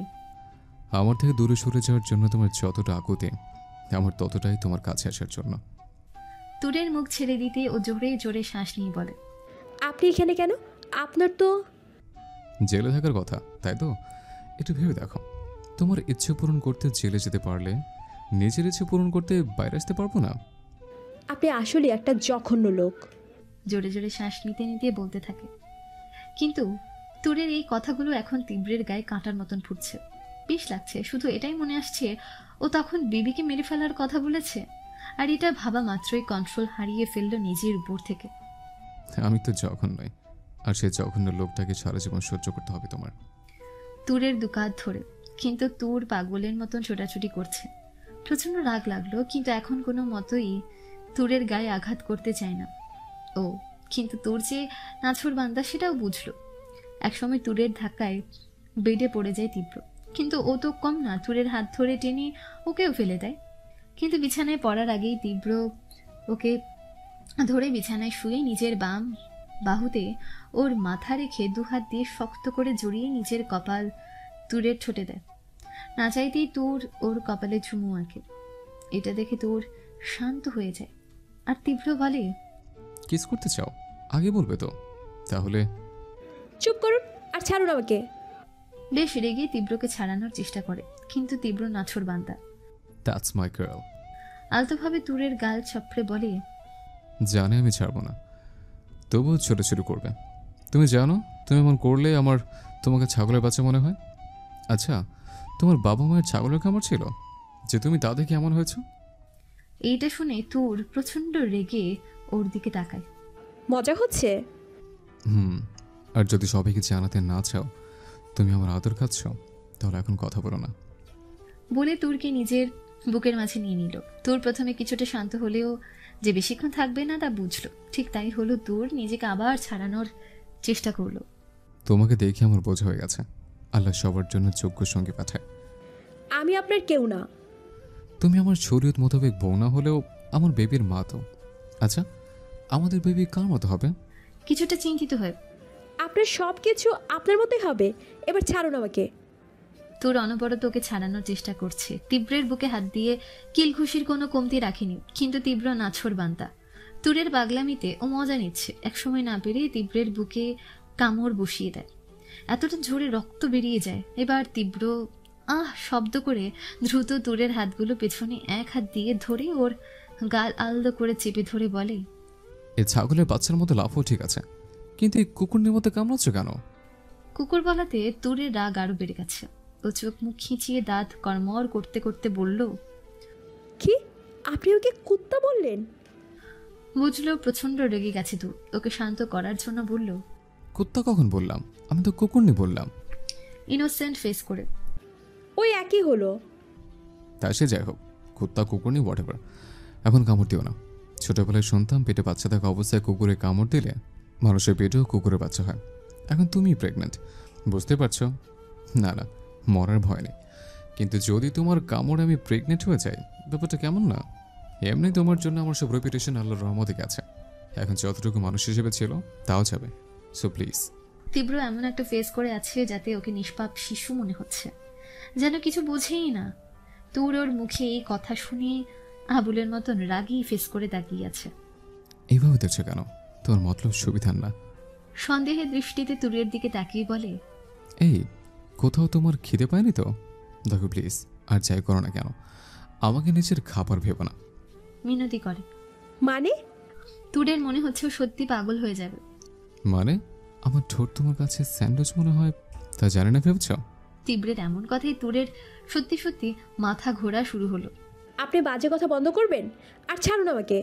আমার থেকে দূরে সরে যাওয়ার জন্য তোমার যতটা আকুতি, আমার ততটাই তোমার কাছে আসার জন্য। তুরের মুখ ছেড়ে দিতে ও জোরে জোরে শ্বাস নিয়ে বলে, আপনি এখানে কেন? আপনার তো জেলে থাকার কথা, তাই তো? একটু ভেবে দেখো, তোমার ইচ্ছে পূরণ করতে জেলে যেতে পারলে নিজের ইচ্ছে পূরণ করতে বাইরে আসতে পারবো না? আপনি আসলে একটা জঘন্য লোক। জোরে জোরে শ্বাস নিতে নিতে বলতে থাকে। কিন্তু তুরের এই কথাগুলো এখন তীব্রের গায়ে কাঁটার মতন ফুটছে। বেশ লাগছে। শুধু এটাই মনে আসছে ও তখন বিবিকে মেরে ফেলার কথা বলেছে, আর এটা ভাবা মাত্রই কন্ট্রোল হারিয়ে ফেলল নিজের উপর থেকে। আমি তো জঘন্যই, আর সেই জঘন্য লোকটাকে সারা জীবন সহ্য করতে হবে তোমার। তুরের দুকাত ধরে, কিন্তু তুর পাগলের মতন ছোটাছুটি করছে। প্রচন্ড রাগ লাগলো, কিন্তু এখন কোনো মতোই তুরের গায়ে আঘাত করতে চায় না ও। কিন্তু তোর যে নাছর বান্দা সেটাও বুঝলো। একসময় তুরের ধাক্কায় বেডে পড়ে যায় তীব্র, কিন্তু ও তো কম না, তুরের হাত ধরে টেনে ওকেও ফেলে দেয়। কিন্তু বিছানায় পড়ার আগেই তীব্র ওকে ধরে বিছানায় শুয়ে নিজের বাম বাহুতে ওর মাথা রেখে দুহাত দিয়ে শক্ত করে জড়িয়ে নিজের কপাল তুরের ঠোঁটে দেয়। না চাইতেই তুর ওর কপালে চুমু আঁকে। এটা দেখে তুর শান্ত হয়ে যায়, আর তীব্র বলে, কিস করতে চাও? আগে বলবে তো। তাহলে চুপ করুন আর ছাড়ুন আমাকে। বেশ রেগে তীব্রকে ছাড়ানোর চেষ্টা করে, কিন্তু তীব্র নাছর বান্দা। That's my girl. আলতোভাবে তুরের গাল চপড়ে বলে, জানে আমি ছাড়বো না, তবুও ছোটাছুটি করবে। তুমি জানো তুমি এমন করলে আমার তোমাকে ছাগলের বাচ্চা মনে হয়। আচ্ছা, তোমার বাবা মায়ের ছাগলের খামার ছিল যে তুমি তা দেখে এমন হয়েছ? এইটা শুনে তুর প্রচন্ড রেগে ওর দিকে তাকায়। মজা হচ্ছে? আর যদি সবাইকে জানাতে না চাও তুমি আমার আদর খাচ্ছ, তাহলে এখন কথা বলো না। বলে তুরকে নিজের বুকের মাঝে নিয়ে নিল। তুর প্রথমে কিছুটা শান্ত হলেও যে বেশিক্ষণ থাকবে না তা বুঝলো। ঠিক তাই হলো, তুর নিজেকে আবার ছাড়ানোর চেষ্টা করলো। তোমাকে দেখে আমার বোঝা হয়ে গেছে আল্লাহ সবার জন্য যোগ্য সঙ্গী পাঠায়। আমি আপনার কেউ না। তুমি আমার শরীয়ত মোতাবেক বউ না হলেও আমার বেবির মা তো। আচ্ছা, আমাদের বেবি কার মতো হবে? কিছুটা চিন্তিত হয়। আপনার সব কিছু আপনার মতোই হবে। এবার ছাড়ুন আমাকে। তোর অনবরত ওকে ছাড়ানোর চেষ্টা করছে। তীব্রের বুকে হাত দিয়ে কিলঘুষির কোনো কমতি রাখেনি, কিন্তু তীব্র নাছর বান্দা। তুরের পাগলামিতে ও মজা নিচ্ছে। একসময় না পেরে তীব্রের বুকে কামড় বসিয়ে দেয়। এতটা জোরে রক্ত বেরিয়ে যায়। এবার তীব্র শব্দ করে দ্রুত তুরের হাতগুলো পেছনে এক হাত দিয়ে ধরে ওর গাল আলদো করে চেপে ধরে বলে, এই ছাগলের বাচ্চার মতো লাফও ঠিক আছে, কিন্তু এই কুকুরের মতো কামড়াচ্ছ কেন? কুকুর বলাতে তুরের রাগ আরো বেড়ে গেছে। ও চোখ মুখ খিঁচিয়ে দাঁত কড়মড় করতে করতে বলল, কি? আপনি ওকে কুত্তা বললেন? বুঝলো প্রচন্ড রেগে গেছে তুর। ওকে শান্ত করার জন্য বলল, কুত্তা কখন বললাম? আমি তো কুকুরনি বললাম। ইনোসেন্ট ফেস করে। ওই একই হলো। তা সে যাই হোক, কুত্তা কুকুরনি হোয়াট এভার, এখন কামড় দিও না। ছোটবেলায় শুনতাম পেটে বাচ্চা থাকা অবস্থায় কুকুরে কামড় দিলে মানুষের পেটেও কুকুরের বাচ্চা হয়। এখন তুমি প্রেগনেন্ট, বুঝতে পারছো? না না, মরার ভয় নেই, কিন্তু যদি তোমার কামড়ে আমি প্রেগনেন্ট হয়ে যাই, ব্যাপারটা কেমন না? এমনি তোমার জন্য আমার সব রেপুটেশন আল্লাহর রহমতে গেছে। এখন যতটুকু মানুষ হিসেবে ছিল তাও যাবে, সো প্লিজ। তীব্র এমন একটা ফেস করে আছে যাতে ওকে নিষ্পাপ শিশু মনে হচ্ছে, যেন কিছু বোঝেই না। তুর ওর মুখে এই কথা শুনে আবুলের মতন রাগি ফেস করে তাকিয়ে আছে। এইভাবে দেখছো কেন? তোমার মতলব সুবিধার না? সন্দেহের দৃষ্টিতে তুরের দিকে তাকিয়ে বলে, এই কোথাও তোমার খিদে পায়নি তো? দেখো প্লিজ, আর যাই করো না কেন আমাকে নিজের খাবার ভেবো না। মিনতি করে। মানে? তুরের মনে হচ্ছে ও সত্যি পাগল হয়ে যাবে। মানে আমার ঠোঁট তোমার কাছে স্যান্ডউইচ মনে হয়, তা জানি না ভেবেছ? তীব্রের এমন কথাই তুরের সত্যি সত্যি মাথা ঘোরা শুরু হলো। আপনি বাজে কথা বন্ধ করবেন আর ছাড়ুন আমাকে।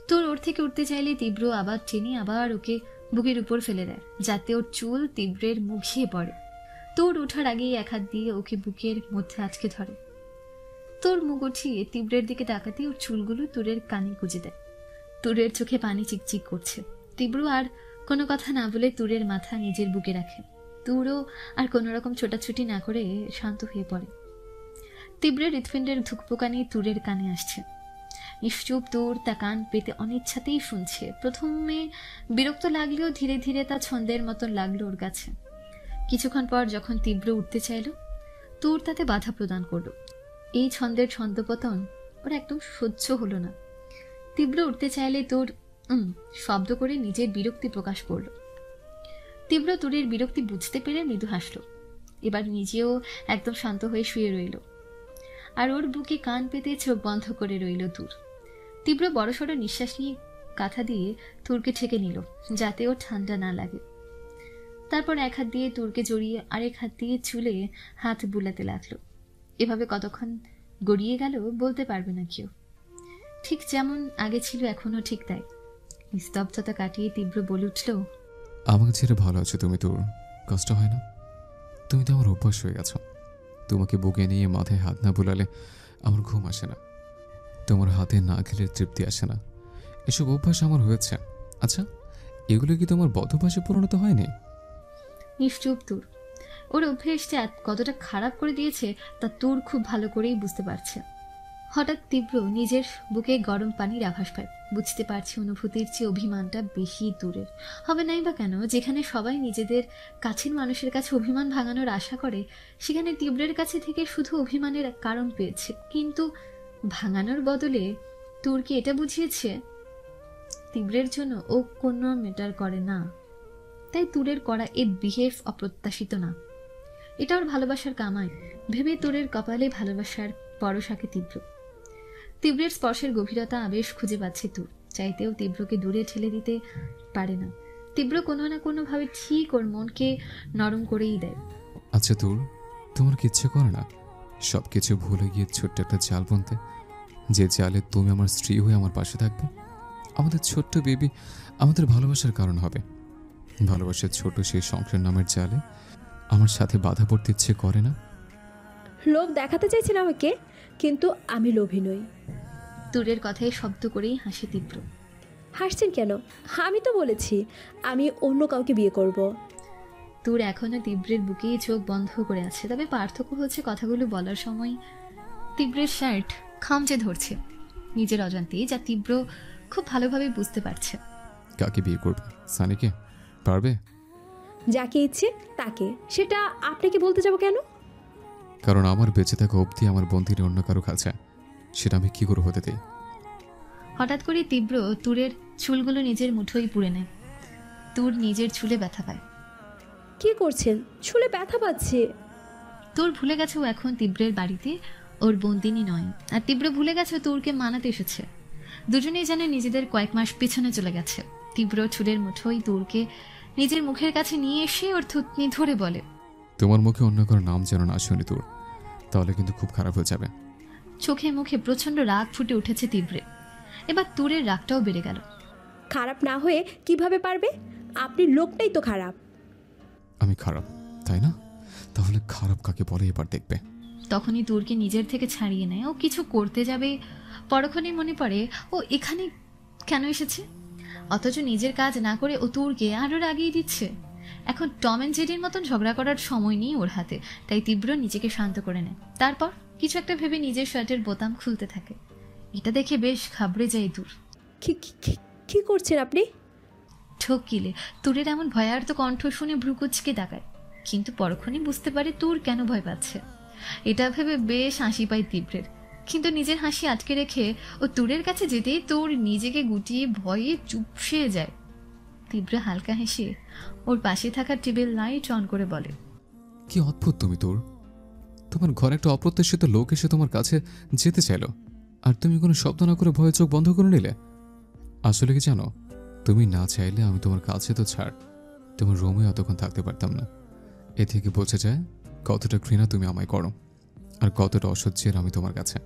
তোর ওর থেকে উঠতে চাইলে তীব্র আবার টেনে আবার ওকে বুকের উপর ফেলে দেয়, যাতে ওর চুল তীব্রের মুখে পড়ে। তোর ওঠার আগেই এক হাত দিয়ে ওকে বুকের মধ্যে আটকে ধরে। তোর মুখ উঠিয়ে তীব্রের দিকে তাকাতে ওর চুলগুলো তুরের কানে গুজে দেয়। তুরের চোখে পানি চিকচিক করছে। তীব্র আর কোনো কথা না বলে তুরের মাথা নিজের বুকে রাখে। তুরও আর কোনো রকম ছোটাছুটি না করে শান্ত হয়ে পড়ে। তীব্রের হৃৎপিণ্ডের ধুকপোকানি তুরের কানে আসছে। নিশ্চুপ তুর তা কান পেতে অনিচ্ছাতেই শুনছে। প্রথমে বিরক্ত লাগলেও ধীরে ধীরে তা ছন্দের মতন লাগলো ওর কাছে। কিছুক্ষণ পর যখন তীব্র উঠতে চাইল, তুর তাতে বাধা প্রদান করলো। এই ছন্দের ছন্দপতন ওর একদম সহ্য হলো না। তীব্র উঠতে চাইলে তোর শব্দ করে নিজের বিরক্তি প্রকাশ করলো। তীব্র তুরের বিরক্তি বুঝতে পেরে মৃদু হাসল। এবার নিজেও একদম শান্ত হয়ে শুয়ে রইল। আর ওর বুকে কান পেতে চোখ বন্ধ করে রইল তুর। তীব্র বড়সড় নিঃশ্বাস নিয়ে কাঁথা দিয়ে তুরকে ঠেকে নিল যাতে ওর ঠান্ডা না লাগে। তারপর এক হাত দিয়ে তুরকে জড়িয়ে আরেক হাত দিয়ে চুলে হাত বুলাতে লাগলো। এভাবে কতক্ষণ গড়িয়ে গেল বলতে পারবে না কেউ। ঠিক যেমন আগে ছিল এখনো ঠিক তাই। নিস্তব্ধতা কাটিয়ে তীব্র বলে উঠল, আমাকে ছেড়ে ভালো আছো তুমি তোর? কষ্ট হয় না? তুমি তো আমার অভ্যাস হয়ে গেছো। তোমাকে বুকে নিয়ে মাথায় হাত না বুলালে আমার ঘুম আসে না, তোমার হাতে না খেলে তৃপ্তি আসে না। এসব অভ্যাস আমার হয়েছে। আচ্ছা, এগুলো কি তোমার বদভ্যাসে পরিণত হয়নি? নিশ্চুপ তুর। ওর অভ্যেস যে কতটা খারাপ করে দিয়েছে তা তুর খুব ভালো করেই বুঝতে পারছে। হঠাৎ তীব্র নিজের বুকে গরম পানির আভাস পায়। বুঝতে পারছে অনুভূতির চেয়ে অভিমানটা বেশি দূরের। হবে নাই বা কেন? যেখানে সবাই নিজেদের কাছের মানুষের কাছে অভিমান ভাঙানোর আশা করে, সেখানে তীব্রের কাছে থেকে শুধু অভিমানের কারণ পেয়েছে। কিন্তু ভাঙানোর বদলে তুরকে এটা বুঝিয়েছে তীব্রের জন্য ও কোনো ম্যাটার করে না। তাই তুরের করা এ বিহেভ অপ্রত্যাশিত না, এটা ওর ভালোবাসার কামাই ভেবে তুরের কপালে ভালোবাসার পরশাকে তীব্র। তীব্রের স্পর্শের গভীরতা আবেশ খুঁজে পাচ্ছে তুর। চাইতেও তীব্রকে দূরে ঠেলে দিতে পারে না। তীব্র কোনো না কোনোভাবে ঠিক ওর মনকে নরম করেই দেয়। আচ্ছা তোর, তোমার কি ইচ্ছে করে না সব কিছু ভুলে গিয়ে ছোট্ট একটা জাল বুনতে, যে জালে তুমি আমার স্ত্রী হয়ে আমার পাশে থাকবে? আমাদের ছোট্ট বেবি আমাদের ভালোবাসার কারণ হবে। ভালোবাসার ছোট সেই সংসার নামের জালে আমার সাথে বাধা পড়তে ইচ্ছে করে না? লোভ দেখাতে চাইছেন আমাকে, কিন্তু আমি লোভী নই। তুরের কথায় শব্দ করেই হাসি তীব্র। হাসছেন কেন? আমি তো বলেছি আমি অন্য কাউকে বিয়ে করব। তুর এখনো তীব্রের বুকেই চোখ বন্ধ করে আছে। তবে পার্থক্য হচ্ছে কথাগুলো বলার সময় তীব্রের শার্ট খামচে ধরছে নিজের অজান্তেই, যা তীব্র খুব ভালোভাবে বুঝতে পারছে। কাকে বিয়ে করবে? সানিকে? পারবে? যাকে ইচ্ছে তাকে। সেটা আপনাকে বলতে যাব কেন? কারণ আমার বেঁচে থাকা অবধি আমার বন্দিনী অন্য কারো কাছে, সেটা আমি কি করে হতে দিই? হঠাৎ করে তীব্র তুরের চুলগুলো নিজের মুঠোয় পুড়ে নেয়। তুর নিজের চুলে ব্যথা পায়। কি করছেন? চুলে ব্যথা পাচ্ছে। তুর ভুলে গেছে ও এখন তীব্রের বাড়িতে ওর বন্দিনী নয়, আর তীব্র ভুলে গেছে তুরকে মানাতে এসেছে। দুজনেই যেন নিজেদের কয়েক মাস পিছনে চলে গেছে। তীব্র চুলের মুঠোয় তুরকে নিজের মুখের কাছে নিয়ে এসে ওর থুতনি ধরে বলে, তোমার মুখে অন্য কারো নাম যেন না শুনি তোর, তাহলে কিন্তু খুব খারাপ হয়ে যাবে। চোখে মুখে প্রচন্ড রাগ ফুটে উঠেছে তীব্রে। এবার তুরের রাগটাও বেড়ে গেল। খারাপ না হয়ে কিভাবে পারবে? আপনি লোকটাই তো খারাপ। আমি খারাপ, তাই না? তাহলে খারাপ কাকে বলে এবার দেখবে। তখনই তুরকে নিজের থেকে ছাড়িয়ে নেয়। ও কিছু করতে যাবে, পরক্ষণেই মনে পড়ে ও এখানে কেন এসেছে। অথচ নিজের কাজ না করে ও তুরকে আরো রাগিয়ে দিচ্ছে। এখন টম অ্যান্ড জেরির মতন ঝগড়া করার সময় নেই ওর হাতে। তাই তীব্র নিজেকে শান্ত করে নেয়। তারপর কিছু একটা ভেবে নিজের শার্টের বোতাম খুলতে থাকে। এটা দেখে বেশ ঘাবড়ে যায় তুর। কি করছেন আপনি? ঠকিলে তুরের এমন ভয়ার্ত কণ্ঠ শুনে ভ্রুকুচকে তাকায়, কিন্তু পরক্ষণই বুঝতে পারে তুর কেন ভয় পাচ্ছে। এটা ভেবে বেশ হাসি পায় তীব্রের, কিন্তু নিজের হাসি আটকে রেখে ও তুরের কাছে যেতেই তুর নিজেকে গুটিয়ে ভয়ে চুপসে যায়। তীব্র হালকা হেসে ওর পাশে থাকা টেবিল লাইট অন করে বলে, কি অদ্ভুত তুমি তোর! তোমার ঘরে একটা অপ্রত্যাশিত লোক এসে তোমার কাছে যেতে চাইলো, আর তুমি কোনো শব্দ না করে ভয়ে চোখ বন্ধ করে নিলে। আসলে কি জানো, তুমি না চাইলে আমি তোমার কাছে তো ছাড়, তোমার রুমে অতক্ষণ থাকতে পারতাম না। এ থেকে বোঝা যায় কতটা ঘৃণা তুমি আমায় করো, আর কতটা অসহ্যের আমি তোমার কাছে।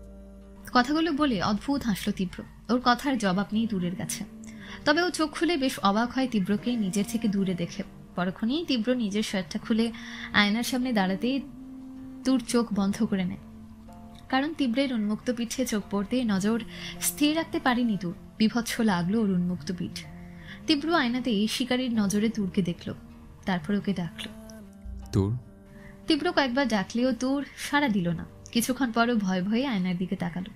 কথাগুলো বলে অদ্ভুত হাসলো তীব্র। ওর কথার জবাব নেই দূরের কাছে। তবে ও চোখ খুলে বেশ অবাক হয় তীব্রকে নিজের থেকে দূরে দেখে। পরক্ষণেই তীব্র নিজের শার্টটা খুলে আয়নার সামনে দাঁড়াতেই তুর চোখ বন্ধ করে নেয়। কারণ তীব্রের উন্মুক্ত পিঠে চোখ পড়তে নজর স্থির রাখতে পারেনি তুর। বিভৎস লাগলো ওর উন্মুক্ত পিঠ। তীব্র আয়নাতেই শিকারীর নজরে তুরকে দেখলো, তারপর ওকে ডাকলো। তোর? তীব্র কয়েকবার ডাকলেও তুর সাড়া দিল না। কিছুক্ষণ পরও ভয়ে ভয়ে আয়নার দিকে তাকালো।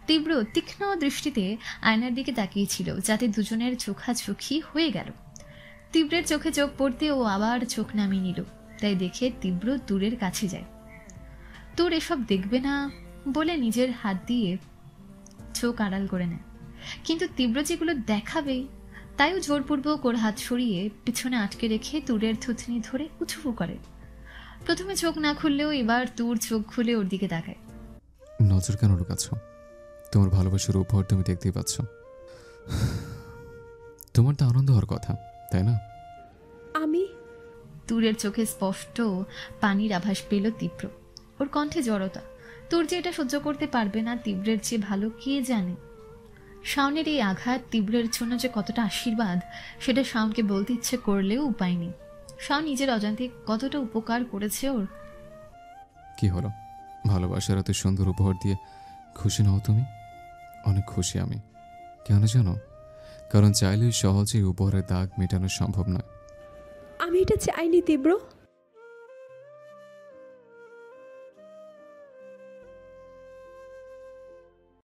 তীব্র তীক্ষ্ণ দৃষ্টিতে আয়নার দিকে তাকিয়েছিল, যাতে দুজনের চোখাচোখি হয়ে গেল। তীব্রের চোখে চোখ পড়তে ও আবার চোখ নামিয়ে নিল। তাই দেখে তীব্র তুরের কাছে যায়। তুর এসব দেখবে না বলে নিজের হাত দিয়ে চোখ আড়াল করে নেয়, কিন্তু তীব্র যেগুলো দেখাবে তাইও জোরপূর্বক ওর হাত সরিয়ে পিছনে আটকে রেখে তুরের থুতনি ধরে উঁচু করে। প্রথমে চোখ না খুললেও এবার তুর চোখ খুলে ওর দিকে তাকায়। নজর কেন লুকাচ্ছ? তোমার ভালোবাসার উপহার তুমি দেখতেই পাচ্ছ। তোমার তো আনন্দ হওয়ার কথা, তাই না? আমি তুরের চোখে স্পষ্ট পানির আভাস পেল তীব্র। ওর কণ্ঠে জড়তা। তোর যে এটা সহ্য করতে পারবে না তীব্রের চেয়ে ভালো কে জানে। শাওনের এই আঘাত তীব্রের জন্য যে কতটা আশীর্বাদ সেটা শাওনকে বলতে ইচ্ছে করলেও উপায় নেই। শাওন নিজের অজান্তে কতটা উপকার করেছে ওর। কি হলো, ভালোবাসার এত সুন্দর উপহার দিয়ে খুশি নও তুমি? অনেক খুশি আমি। কেন জানো? কারণ চাইলেই সহজে উপহারের দাগ মেটানো সম্ভব নয়। আমি এটা চাইনি তীব্র।